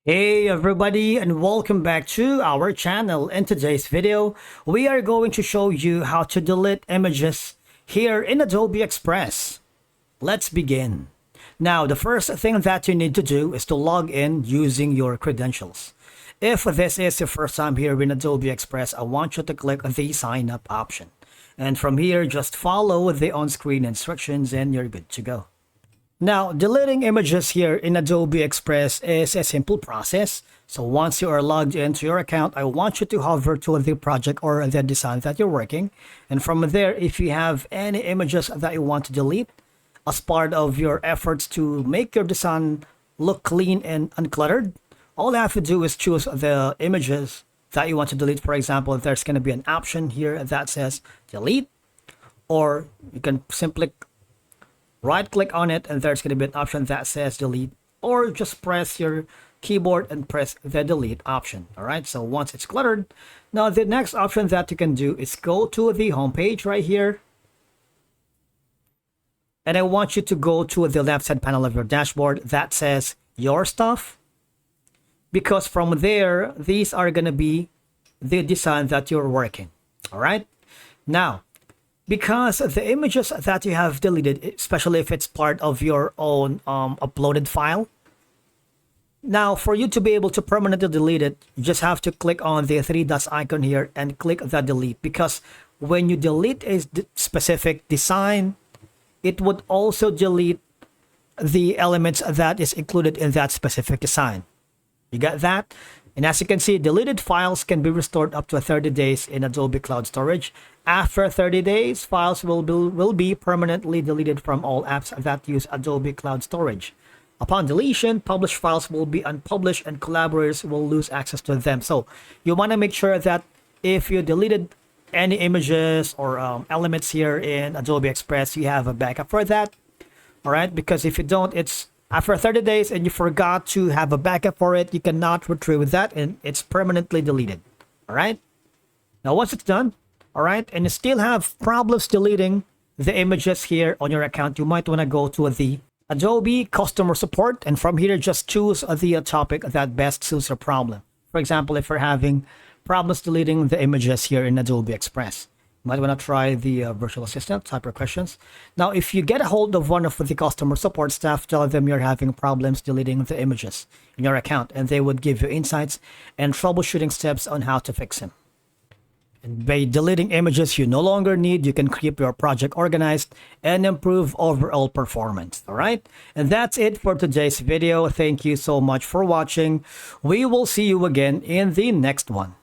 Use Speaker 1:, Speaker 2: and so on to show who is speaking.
Speaker 1: Hey everybody, and welcome back to our channel. In today's video, we are going to show you how to delete images here in Adobe Express. Let's begin. Now, the first thing that you need to do is to log in using your credentials. If this is your first time here in Adobe Express, I want you to click the sign up option. And from here, just follow the on-screen instructions and you're good to go. Now, deleting images here in Adobe Express is a simple process. So once you are logged into your account, I want you to hover to the project or the design that you're working. And from there, if you have any images that you want to delete as part of your efforts to make your design look clean and uncluttered, all you have to do is choose the images that you want to delete. For example, there's going to be an option here that says delete, or you can simply right click on it and there's going to be an option that says delete, or just press your keyboard and press the delete option. All right, so once it's cluttered, now the next option that you can do is go to the home page right here, and I want you to go to the left side panel of your dashboard that says your stuff, because from there these are going to be the design that you're working. All right, now because the images that you have deleted, especially if it's part of your own uploaded file, now for you to be able to permanently delete it, you just have to click on the three dots icon here and click the delete, because when you delete a specific design, it would also delete the elements that is included in that specific design. You got that? And as you can see, deleted files can be restored up to 30 days in Adobe Cloud Storage. After 30 days, files will be permanently deleted from all apps that use Adobe Cloud Storage. Upon deletion, published files will be unpublished and collaborators will lose access to them. So you want to make sure that if you deleted any images or elements here in Adobe Express, you have a backup for that. All right, because if you don't, it's after 30 days and you forgot to have a backup for it, you cannot retrieve that and it's permanently deleted. All right. Now, once it's done, all right, and you still have problems deleting the images here on your account, you might want to go to the Adobe customer support, and from here, just choose the topic that best suits your problem. For example, if you're having problems deleting the images here in Adobe Express, you might want to try the virtual assistant, type your questions. Now, if you get a hold of one of the customer support staff, tell them you're having problems deleting the images in your account, and they would give you insights and troubleshooting steps on how to fix them. And by deleting images you no longer need, you can keep your project organized and improve overall performance. All right, and that's it for today's video. Thank you so much for watching. We will see you again in the next one.